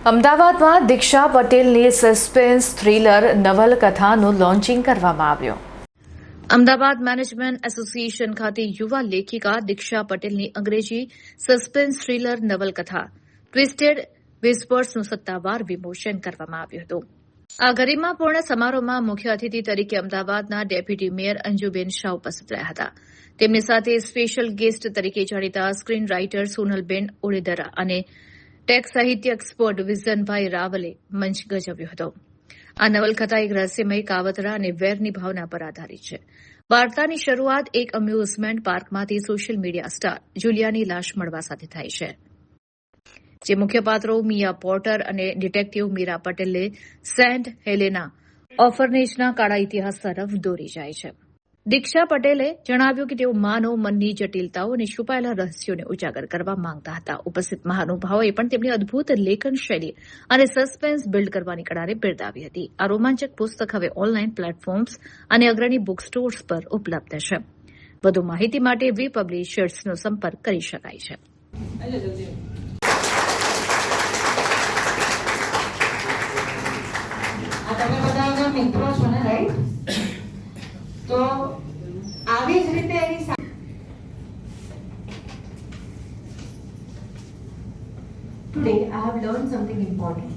અમદાવાદમાં દીક્ષા પટેલની suspense thriller નવલકથાનું launching કરવામાં આવ્યું. અમદાવાદ મેનેજમેન્ટ એસોસિએશન ખાતે યુવા લેખિકા દીક્ષા પટેલની અંગ્રેજી સસ્પેન્સ થ્રિલર નવલકથા ટ્વિસ્ટેડ વિસ્પર્સનું સત્તાવાર વિમોચન કરવામાં આવ્યું હતું. આ ગરિમાપૂર્ણ સમારોહમાં મુખ્ય અતિથિ તરીકે અમદાવાદના ડેપ્યુટી મેયર અંજુબેન શાહ ઉપસ્થિત રહ્યા હતા. તેમની સાથે સ્પેશિયલ ગેસ્ટ તરીકે જાણીતા સ્ક્રીન રાઇટર સોનલબેન ઓળેદરા અને ટેક સાહિત્ય એક્સપર્ટ વિઝનભાઈ રાવલે મંચ ગજવ્યો હતો. આ નવલકથા એક રહસ્યમય કાવતરા અને વેરની ભાવના પર આધારિત છે. વાર્તાની શરૂઆત એક અમ્યુઝમેન્ટ પાર્કમાંથી સોશિયલ મીડિયા સ્ટાર જુલિયાની લાશ મળવા સાથે થાય છે, જે મુખ્ય પાત્રો મિયા પોર્ટર અને ડિટેક્ટિવ મીરા પટેલે સેન્ટ હેલેના ઓર્ફનેજના કાળા ઇતિહાસ તરફ દોરી જાય છે. દીક્ષા પટેલે જણાવ્યું કે તેઓ માનવ મનની જટિલતાઓ અને છુપાયેલા રહસ્યોને ઉજાગર કરવા માંગતા હતા. ઉપસ્થિત મહાનુભાવોએ પણ તેમની અદભુત લેખન શૈલી અને સસ્પેન્સ બિલ્ડ કરવાની કળાને બિરદાવી હતી. આ રોમાંચક પુસ્તક હવે ઓનલાઈન પ્લેટફોર્મ્સ અને અગ્રણી બુક સ્ટોર્સ પર ઉપલબ્ધ છે. વધુ માહિતી માટે વી પબ્લિશર્સનો સંપર્ક કરી શકાય છે. તમે બધા મિત્રો છો ને, રાઈટ? તો આવી જ રીતે એની Today I have learned something important.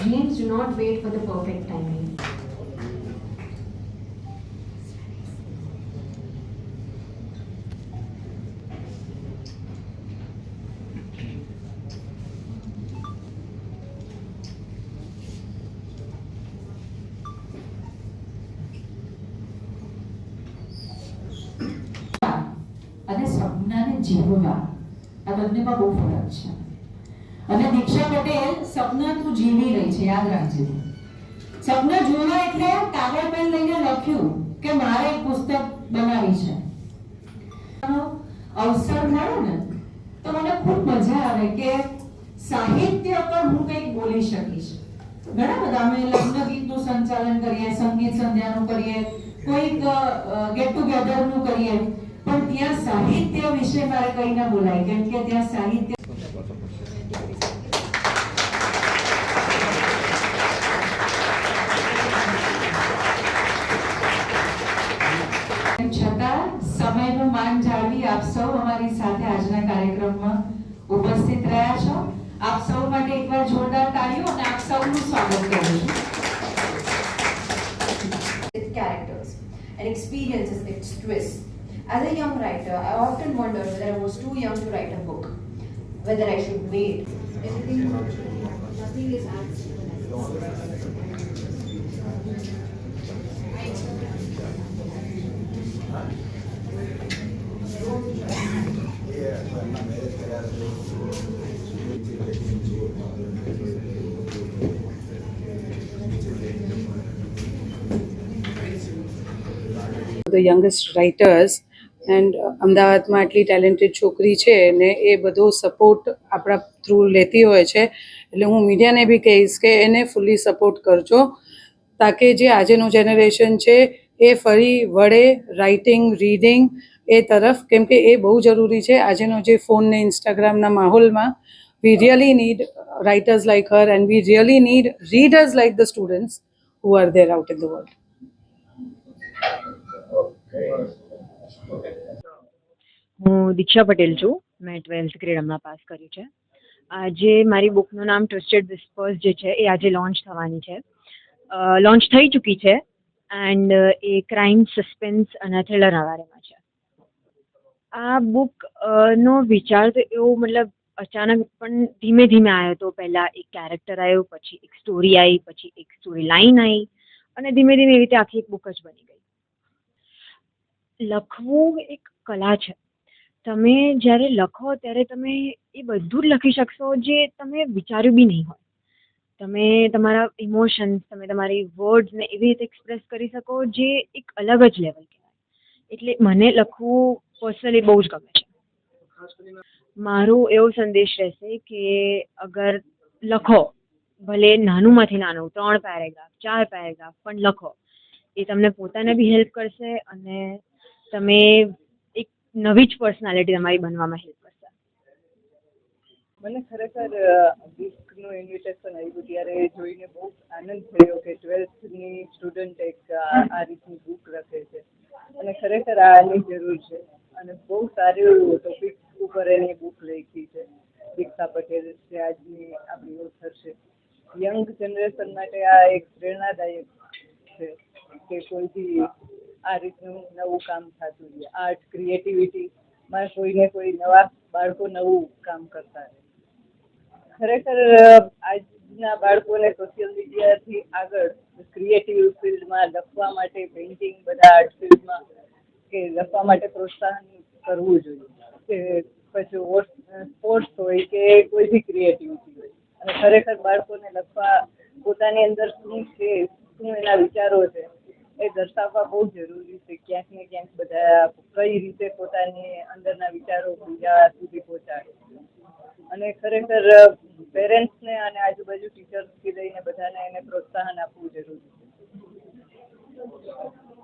Dreams do not wait for the perfect timing. અને સપનાને જીવવા આ બંનેમાં બહુ ફરક છે. અને દીક્ષા પટેલ સપના તું જીવી રહી છે, યાદ રાખજે. સપના જોવા એટલે કાગળ પેન લઈને લખ્યું કે મારે એક પુસ્તક બનાવી છે. અવસર મળે ને તો મને ખૂબ મજા આવે કે સાહિત્ય પર હું કંઈક બોલી શકીશ. ઘણા બધા અમે લગ્ન ગીતનું સંચાલન કરીએ, સંગીત સંધ્યાનું કરીએ, કોઈક ગેટ ટુગેધરનું કરીએ, પણ ત્યાં સાહિત્ય વિશે મારે કઈ ના બોલાય, કેમ કે ત્યાં સાહિત્ય છતાં સમયનું માન જાળવી આપ સૌ અમારી સાથે આજના કાર્યક્રમમાં ઉપસ્થિત રહ્યા છો. આપ સૌ માટે એકવાર જોરદાર તાળીઓ અને આપ સૌનું સ્વાગત કરું છું. Characters and experiences its twists. As a young writer, I often wondered whether I was too young to write a book, whether I should wait. Nothing is The youngest writers and અમદાવાદમાં આટલી talented છોકરી છે ને એ બધો support આપણા through લેતી હોય છે, એટલે હું મીડિયાને બી કહીશ કે એને ફૂલ્લી સપોર્ટ કરજો, તાકે જે આજેનું જનરેશન છે એ ફરી વળે રાઇટિંગ રીડિંગ એ તરફ, કેમ કે એ બહુ જરૂરી છે આજેનો જે ફોન ને ઇન્સ્ટાગ્રામના માહોલમાં. We really need writers like her and we really need readers like the students who are there out in the world. હું દીક્ષા પટેલ છું. મેં 12th ગ્રેડ હમણાં પાસ કર્યું છે. આજે મારી બુકનું નામ ટ્વિસ્ટેડ વિસ્પર્સ જે છે એ આજે લોન્ચ થવાની છે. લોન્ચ થઈ ચૂકી છે એન્ડ એ ક્રાઇમ સસ્પેન્સ અને થ્રિલરના બારેમાં છે. આ બુક નો વિચાર તો એવો મતલબ અચાનક પણ ધીમે ધીમે આવ્યો હતો. પહેલાં એક કેરેક્ટર આવ્યું, પછી એક સ્ટોરી આવી, પછી એક સ્ટોરી લાઇન આવી અને ધીમે ધીમે એવી રીતે આખી એક બુક જ બની ગઈ. લખવું એક કલા છે. તમે જ્યારે લખો ત્યારે તમે એ બધું જ લખી શકશો જે તમે વિચાર્યું બી નહીં હોય. તમે તમારા ઇમોશન્સ, તમે તમારી વર્ડ્સને એવી રીતે એક્સપ્રેસ કરી શકો જે એક અલગ જ લેવલ કહેવાય. એટલે મને લખવું પર્સનલી બહુ જ ગમે છે. મારો એવો સંદેશ રહેશે કે અગર લખો, ભલે નાનુંમાંથી નાનું 3 પેરેગ્રાફ 4 પેરેગ્રાફ પણ લખો, એ તમને પોતાને બી હેલ્પ કરશે અને તમે એક નવી જ પર્સનાલિટી તમારી બનવામાં હેલ્પ કરશે. મને ખરેખર બુકનું ઇન્વિટેશન આવ્યું ત્યારે જોઈને બહુ આનંદ થયો કે 12th સ્ટુડન્ટ એક આ રીતની બુક લખે છે અને ખરેખર આની જરૂર છે અને બહુ સારું ટોપિક ઉપર એની બુક લખી છે દીક્ષા પટેલ જે આજની આપણી ઓથર છે. યંગ જનરેશન માટે આ એક પ્રેરણાદાયક છે કે કોઈ બી આ રીતનું નવું કામ થતું છે. આર્ટ ક્રિએટિવિટીમાં કોઈને કોઈ નવા બાળકો નવું કામ કરતા રહે. ખરેખર આજના બાળકોને સોશિયલ મીડિયાથી આગળ ક્રિએટિવ ફિલ્ડમાં લખવા માટે પેઇન્ટિંગ બધા આર્ટ ફિલ્ડમાં કે લખવા માટે પ્રોત્સાહન કરવું જોઈએ કે પછી સ્પોર્ટ્સ હોય કે કોઈ બી ક્રિએટિવિટી હોય અને ખરેખર બાળકોને લખવા પોતાની અંદર શું છે શું એના વિચારો છે એ દર્શાવવા બહુ જરૂરી છે. ક્યાંક ને ક્યાંક બધા કઈ રીતે પોતાની અંદરના વિચારો બીજા સુધી પહોંચાડે અને ખરેખર પેરેન્ટ્સને અને આજુબાજુ ટીચર્સથી લઈને બધાને એને પ્રોત્સાહન આપવું જરૂરી છે.